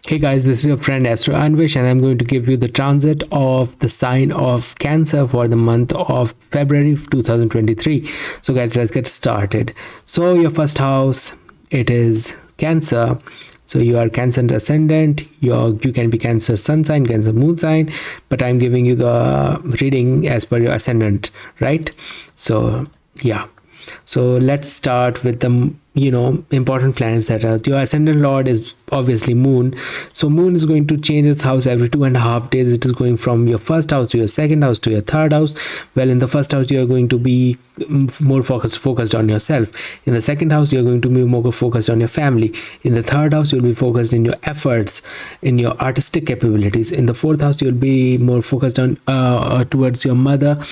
Hey guys, this is your friend Astro Anvish, and I'm going to give you the transit of the sign of Cancer for the month of February 2023. So, guys, let's get started. So, your first house, it is Cancer. So you are Cancer ascendant. You can be Cancer sun sign, Cancer moon sign, but I'm giving you the reading as per your ascendant, right? So yeah. So let's start with the important planets that are your ascendant lord is obviously moon. So moon is going to change its house every 2.5 days. It is going from your first house to your second house to your third house. Well, in the first house you are going to be more focused on yourself. In the second house you are going to be more focused on your family. In the third house you'll be focused in your efforts, in your artistic capabilities. In the fourth house you'll be more focused on towards your mother,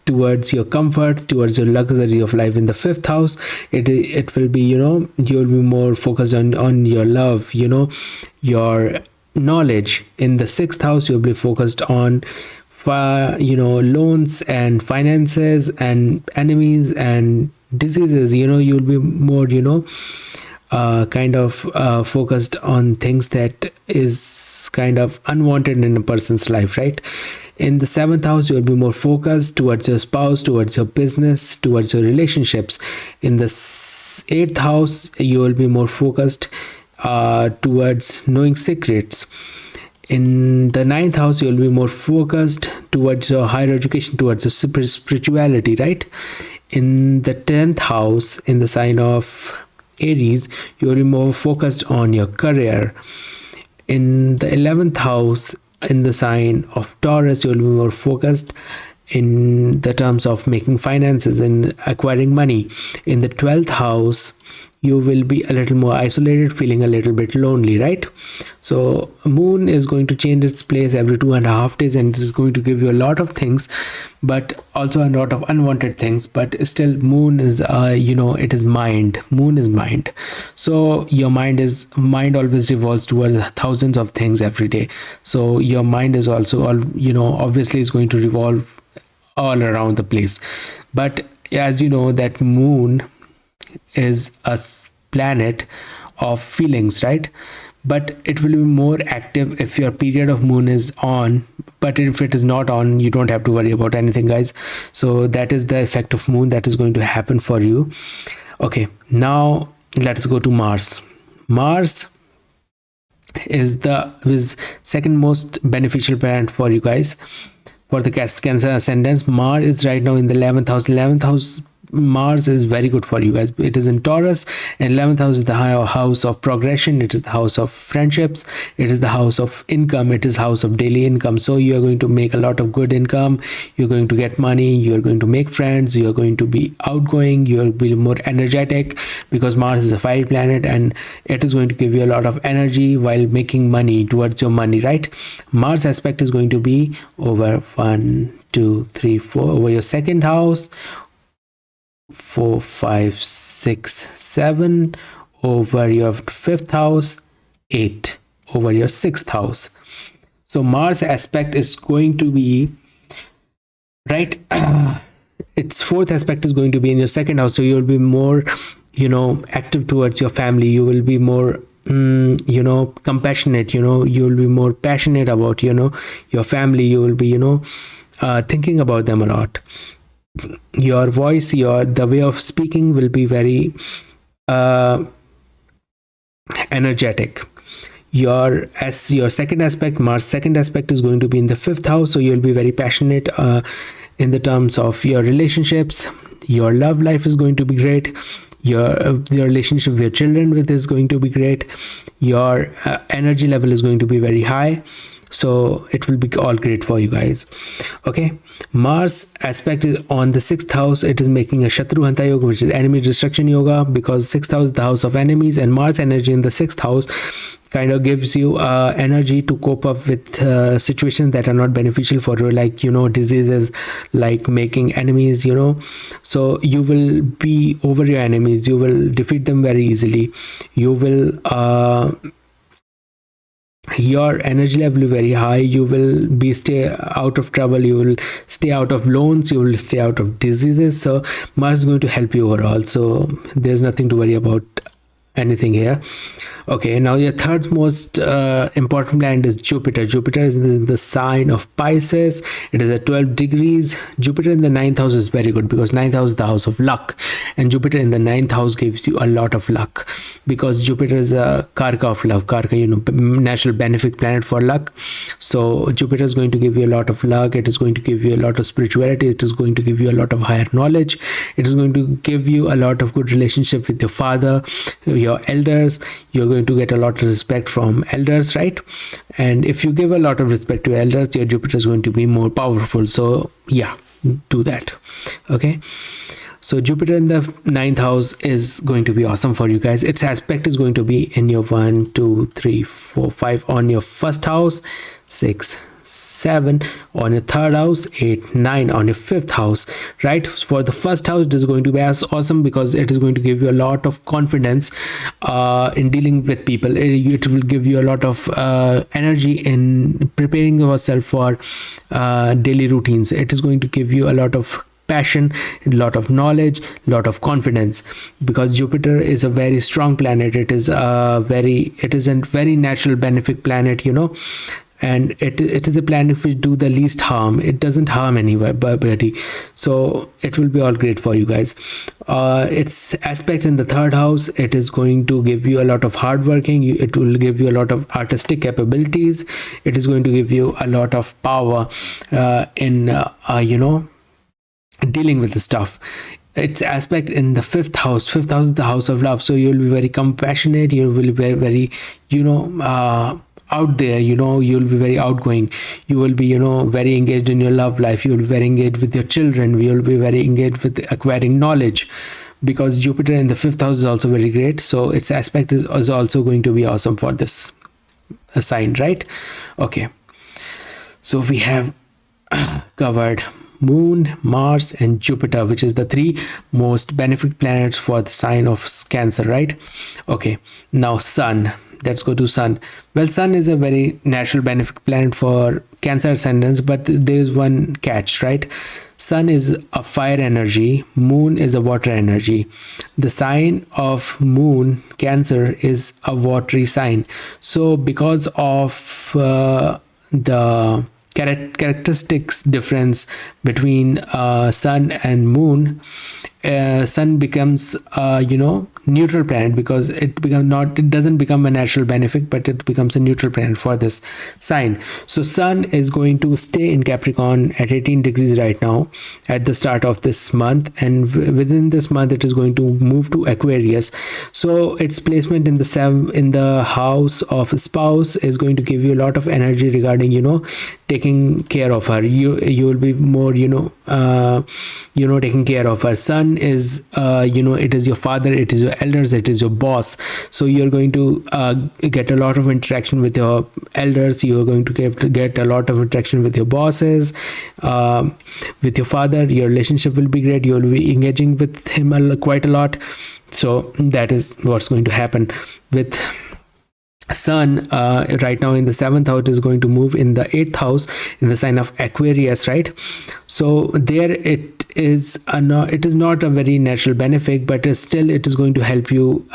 towards your comfort, towards your luxury of life. In the fifth house it will be you'll be more focused on your love, your knowledge. In the sixth house you'll be focused on loans and finances and enemies and diseases. You'll be more focused on things that is kind of unwanted in a person's life, right? In the seventh house you'll be more focused towards your spouse, towards your business, towards your relationships. In the eighth house you will be more focused towards knowing secrets. In the ninth house you'll be more focused towards your higher education, towards your spirituality, right? In the 10th house, in the sign of Aries, you'll be more focused on your career. In the 11th house, in the sign of Taurus, you'll be more focused in the terms of making finances and acquiring money. In the 12th house, you will be a little more isolated, feeling a little bit lonely, right? So moon is going to change its place every 2.5 days, and this is going to give you a lot of things, but also a lot of unwanted things. But still, moon is it is mind. Moon is mind. So your mind always revolves towards thousands of things every day. So your mind is also obviously is going to revolve all around the place. But as you know that moon is a planet of feelings, right? But it will be more active if your period of moon is on, but if it is not on, you don't have to worry about anything, guys. So that is the effect of moon that is going to happen for you. Okay, now let's go to Mars. Mars is second most beneficial planet for you guys. For the Cancer ascendants, Mars is right now in the 11th house. 11th house Mars is very good for you guys. It is in Taurus, and 11th house is the house of progression. It is the house of friendships. It is the house of income. It is house of daily income. So you are going to make a lot of good income. You're going to get money. You are going to make friends. You are going to be outgoing. You will be more energetic because Mars is a fiery planet, and it is going to give you a lot of energy while making money towards your money, right? Mars aspect is going to be over 1, 2, 3, 4 over your second house, 4, 5, 6, 7 over your fifth house, 8 over your sixth house. So Mars aspect is going to be right. Its fourth aspect is going to be in your second house. So you'll be more active towards your family. You will be more compassionate. You'll be more passionate about your family. You will be thinking about them a lot. Your voice, the way of speaking will be very energetic. Your second aspect, Mars second aspect, is going to be in the fifth house. So you'll be very passionate in the terms of your relationships. Your love life is going to be great. Your relationship with your children is going to be great. Your energy level is going to be very high. So it will be all great for you guys. Okay, Mars aspect is on the sixth house. It is making a Shatru Hanta Yoga, which is enemy destruction yoga, because sixth house is the house of enemies, and Mars energy in the sixth house kind of gives you energy to cope up with situations that are not beneficial for you, like diseases, like making enemies. So you will be over your enemies. You will defeat them very easily. You will your energy level is very high. You will be stay out of trouble. You will stay out of loans. You will stay out of diseases. So Mars is going to help you overall. So there's nothing to worry about anything here. Okay, now your third most important planet is Jupiter. Jupiter is in the sign of Pisces. It is at 12 degrees. Jupiter in the ninth house is very good because ninth house is the house of luck, and Jupiter in the ninth house gives you a lot of luck because Jupiter is a karka of love. Karka, natural benefic planet for luck. So Jupiter is going to give you a lot of luck. It is going to give you a lot of spirituality. It is going to give you a lot of higher knowledge. It is going to give you a lot of good relationship with your father, your elders. You're going to get a lot of respect from elders, right? And if you give a lot of respect to elders, your Jupiter is going to be more powerful. So yeah, do that. Okay, so Jupiter in the ninth house is going to be awesome for you guys. Its aspect is going to be in your 1 2 3 4 5 on your first house, 6 7 on your third house, 8 9 on your fifth house, right? For the first house, it is going to be as awesome because it is going to give you a lot of confidence in dealing with people. It will give you a lot of energy in preparing yourself for daily routines. It is going to give you a lot of passion, a lot of knowledge, a lot of confidence, because Jupiter is a very strong planet. It is a very natural benefic planet, and it is a planet which do the least harm. It doesn't harm anybody, so it will be all great for you guys. Its aspect in the third house, it is going to give you a lot of hard working. It will give you a lot of artistic capabilities. It is going to give you a lot of power in dealing with the stuff. Its aspect in the fifth house is the house of love, so you'll be very compassionate. You will be very out there, you'll be very outgoing. You will be very engaged in your love life. You will be very engaged with your children. You will be very engaged with acquiring knowledge, because Jupiter in the fifth house is also very great. So its aspect is also going to be awesome for this sign, right? Okay, so we have covered Moon, Mars, and Jupiter, which is the three most benefic planets for the sign of Cancer, right? Okay, now Sun. Let's go to Sun. Well, Sun is a very natural benefic planet for Cancer ascendants, but there is one catch, right? Sun is a fire energy, Moon is a water energy. The sign of Moon, Cancer, is a watery sign. So because of the characteristics difference between Sun and Moon, Sun becomes neutral planet, because it doesn't become a natural benefic, but it becomes a neutral planet for this sign. So Sun is going to stay in Capricorn at 18 degrees right now at the start of this month, and within this month it is going to move to Aquarius. So its placement in the house of spouse is going to give you a lot of energy regarding taking care of her. You will be more taking care of her. Sun is it is your father, it is your elders, it is your boss. So you're going to get a lot of interaction with your elders. You are going to get a lot of interaction with your bosses, with your father. Your relationship will be great. You will be engaging with him quite a lot. So that is what's going to happen with Sun. Right now in the seventh house, is going to move in the eighth house in the sign of Aquarius, right? So there it is not a very natural benefic, but still it is going to help you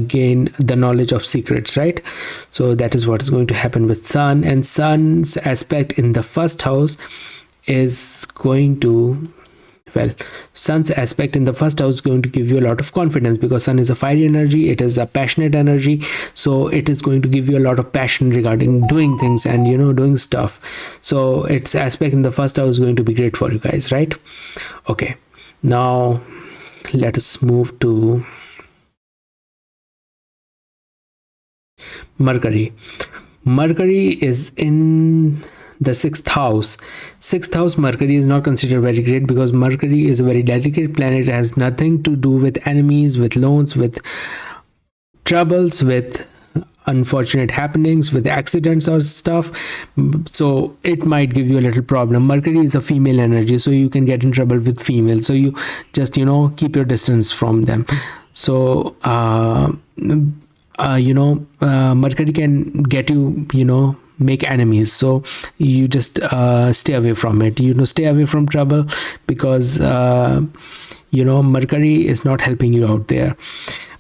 gain the knowledge of secrets, right? So that is what is going to happen with Sun. And Sun's aspect in the first house is going to, Sun's aspect in the first house is going to give you a lot of confidence, because Sun is a fiery energy. It is a passionate energy, so it is going to give you a lot of passion regarding doing things and doing stuff. So its aspect in the first house is going to be great for you guys, right? Okay, now let us move to Mercury. Mercury is in the sixth house. Mercury is not considered very great, because Mercury is a very delicate planet. It has nothing to do with enemies, with loans, with troubles, with unfortunate happenings, with accidents or stuff. So it might give you a little problem. Mercury is a female energy, so you can get in trouble with females. So you just keep your distance from them. So Mercury can get you make enemies, so you just stay away from it. Stay away from trouble, because Mercury is not helping you out there.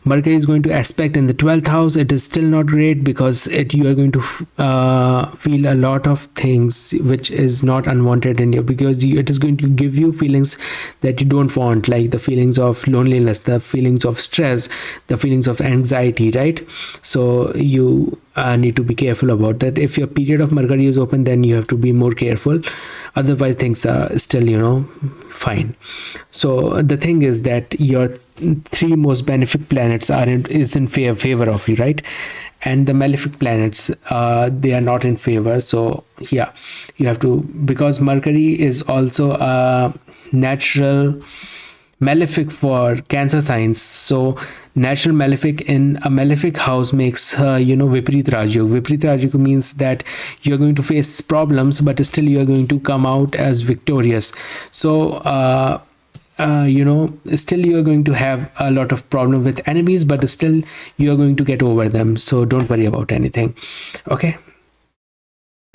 Mercury is going to aspect in the 12th house. It is still not great because you are going to feel a lot of things which is not unwanted in you, because it is going to give you feelings that you don't want, like the feelings of loneliness, the feelings of stress, the feelings of anxiety, right? So you need to be careful about that. If your period of Mercury is open, then you have to be more careful. Otherwise things are still fine. So the thing is that your three most benefic planets is in favor of you, right? And the malefic planets, they are not in favor. So yeah, you have to, because Mercury is also a natural malefic for Cancer signs. So natural malefic in a malefic house makes Viparit Rajyog. Viparit Rajyog means that you're going to face problems, but still you're going to come out as victorious. So still you're going to have a lot of problem with enemies, but still you're going to get over them. So don't worry about anything. Okay,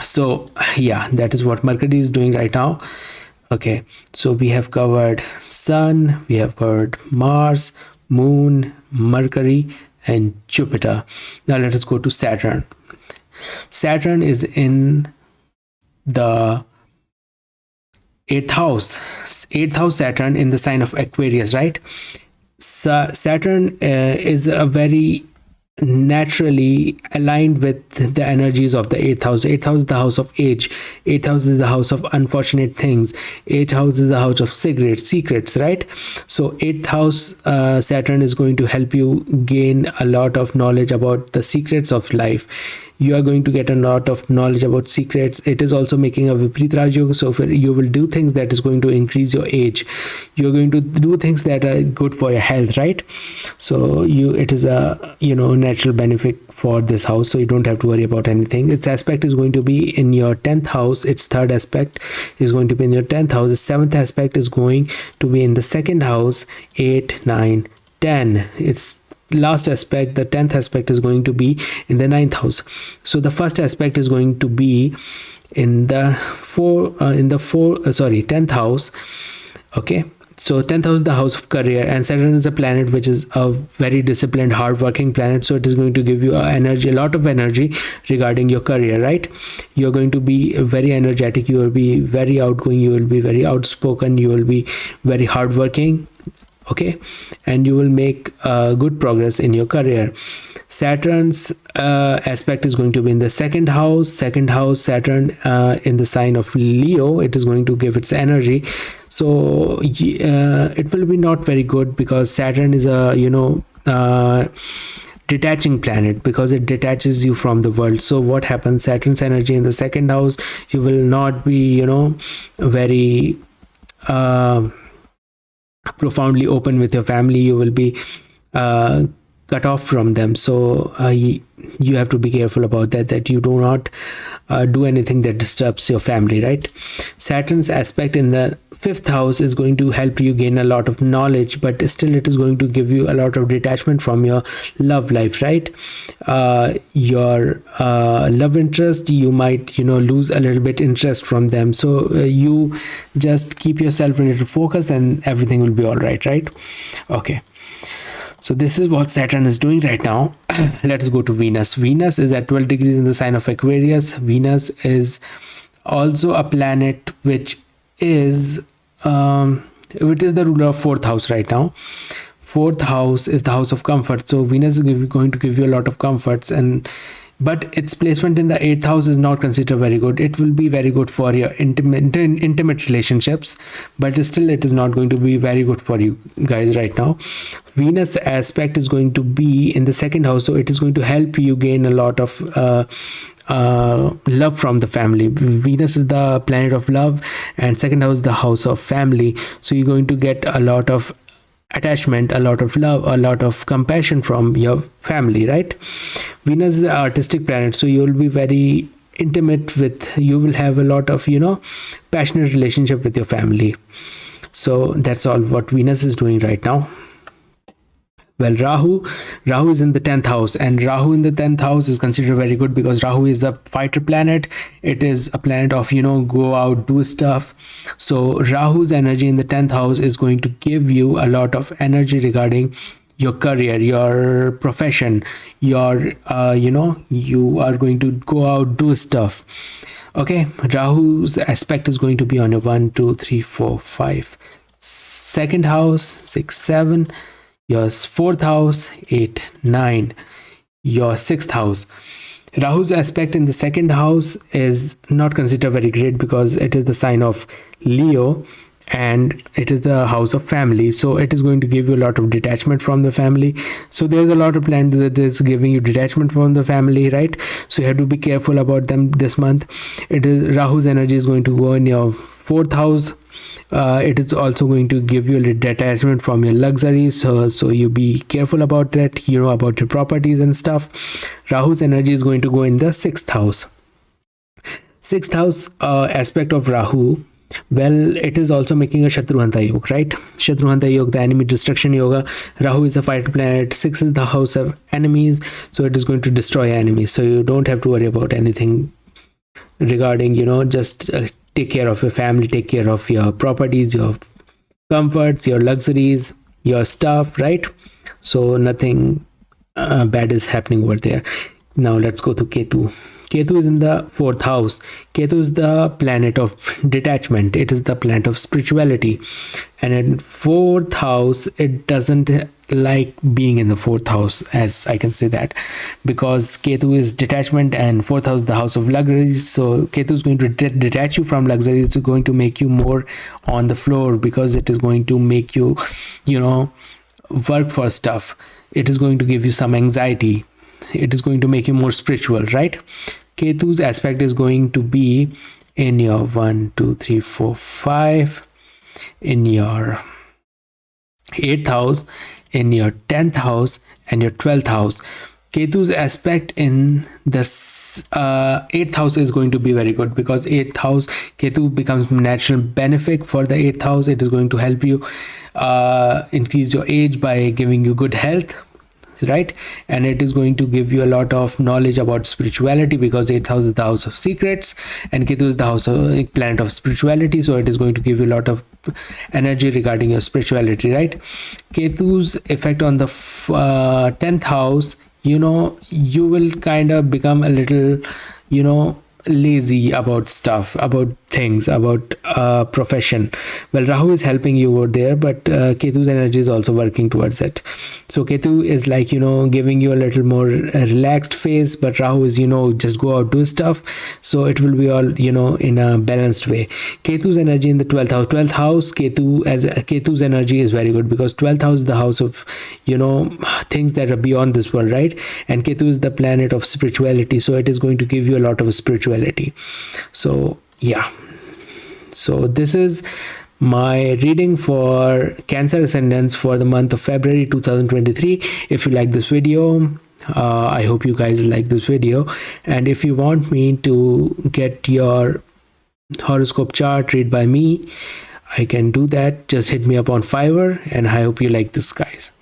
so yeah, that is what Mercury is doing right now. Okay, so we have covered Sun, we have covered Mars, Moon, Mercury, and Jupiter. Now let us go to Saturn. Saturn is in the 8th house. 8th house Saturn in the sign of Aquarius, right? Saturn is a very naturally aligned with the energies of the 8th house. 8th house is the house of age. 8th house is the house of unfortunate things. 8th house is the house of secrets, right? So 8th house Saturn is going to help you gain a lot of knowledge about the secrets of life. You are going to get a lot of knowledge about secrets. It is also making a Viparit Rajyog, so you will do things that is going to increase your age. You're going to do things that are good for your health, right? So it is a natural benefit for this house, so you don't have to worry about anything. Its aspect is going to be in your 10th house. Its third aspect is going to be in your 10th house. The seventh aspect is going to be in the second house, 8, 9, 10. Its last aspect, the 10th aspect, is going to be in the 9th house. So the first aspect is going to be in the 10th house. Okay, so 10th house is the house of career, and Saturn is a planet which is a very disciplined, hardworking planet. So it is going to give you a lot of energy regarding your career, right? You're going to be very energetic, you will be very outgoing, you will be very outspoken, you will be very hardworking. Okay, and you will make good progress in your career. Saturn's aspect is going to be in the second house. Saturn in the sign of Leo. It is going to give its energy. So it will be not very good, because Saturn is a detaching planet, because it detaches you from the world. So what happens, Saturn's energy in the second house, you will not be very profoundly open with your family. You will be cut off from them. So you have to be careful about that you do not do anything that disturbs your family, right? Saturn's aspect in the 5th house is going to help you gain a lot of knowledge, but still it is going to give you a lot of detachment from your love life, right? Your love interest, you might lose a little bit interest from them. So you just keep yourself a little focused and everything will be all right? Okay, so this is what Saturn is doing right now. Let us go to Venus. Venus is at 12 degrees in the sign of Aquarius. Venus is also a planet which is the ruler of 4th house right now. 4th house is the house of comfort. So Venus is going to give you a lot of comforts, but its placement in the 8th house is not considered very good. It will be very good for your intimate relationships, but still it is not going to be very good for you guys right now. Venus aspect is going to be in the 2nd house, so it is going to help you gain a lot of love from the family. Venus is the planet of love, and 2nd house is the house of family. So you're going to get a lot of attachment, a lot of love, a lot of compassion from your family, right? Venus is the artistic planet, so you will be very intimate you will have a lot of passionate relationship with your family. So that's all what Venus is doing right now. Well, Rahu is in the 10th house, and Rahu in the 10th house is considered very good because Rahu is a fighter planet. It is a planet of go out, do stuff. So Rahu's energy in the 10th house is going to give you a lot of energy regarding your career, your profession, your you are going to go out, do stuff. Okay, Rahu's aspect is going to be on your 1 2 3 4 5 second house, 6 7, your fourth house, 8 9, your sixth house. Rahu's aspect in the second house is not considered very great because it is the sign of Leo and it is the house of family, so it is going to give you a lot of detachment from the family. So there's a lot of plans that is giving you detachment from the family, right? So you have to be careful about them this month. It is Rahu's energy is going to go in your fourth house. It is also going to give you a little detachment from your luxuries, so you be careful about that, about your properties and stuff. Rahu's energy is going to go in the sixth house. Sixth house aspect of Rahu, well, it is also making a Shatruhanta Yoga, right? Shatruhanta Yoga, the enemy destruction yoga. Rahu is a fighter planet. 6 is the house of enemies, so it is going to destroy enemies. So you don't have to worry about anything regarding, just take care of your family, take care of your properties, your comforts, your luxuries, your stuff, right? So nothing bad is happening over there. Now let's go to Ketu. Ketu is in the fourth house. Ketu is the planet of detachment. It is the planet of spirituality. And in fourth house, it doesn't like being in the fourth house, as I can say that, because Ketu is detachment and fourth house, the house of luxuries. So Ketu is going to detach you from luxuries. It's going to make you more on the floor because it is going to make you, work for stuff. It is going to give you some anxiety. It is going to make you more spiritual, right? Ketu's aspect is going to be in your 1 2 3 4 5, in your 8th house, in your 10th house, and your 12th house. Ketu's aspect in this 8th house is going to be very good because 8th house, Ketu becomes natural benefit for the 8th house. It is going to help you increase your age by giving you good health, right? And it is going to give you a lot of knowledge about spirituality because 8th house is the house of secrets and Ketu is the house of planet of spirituality, so it is going to give you a lot of energy regarding your spirituality, right? Ketu's effect on the 10th house, you will kind of become a little lazy about stuff, about things, about profession. Well, Rahu is helping you over there, but Ketu's energy is also working towards it. So Ketu is like giving you a little more relaxed phase, but Rahu is just go out, do stuff. So it will be all in a balanced way. Ketu's energy in the 12th house. 12th house, Ketu's energy is very good because 12th house is the house of things that are beyond this world, right? And Ketu is the planet of spirituality, so it is going to give you a lot of spirituality. So yeah, so this is my reading for Cancer ascendants for the month of February 2023. If you like this video, I hope you guys like this video, and if you want me to get your horoscope chart read by me, I can do that. Just hit me up on Fiverr, and I hope you like this, guys.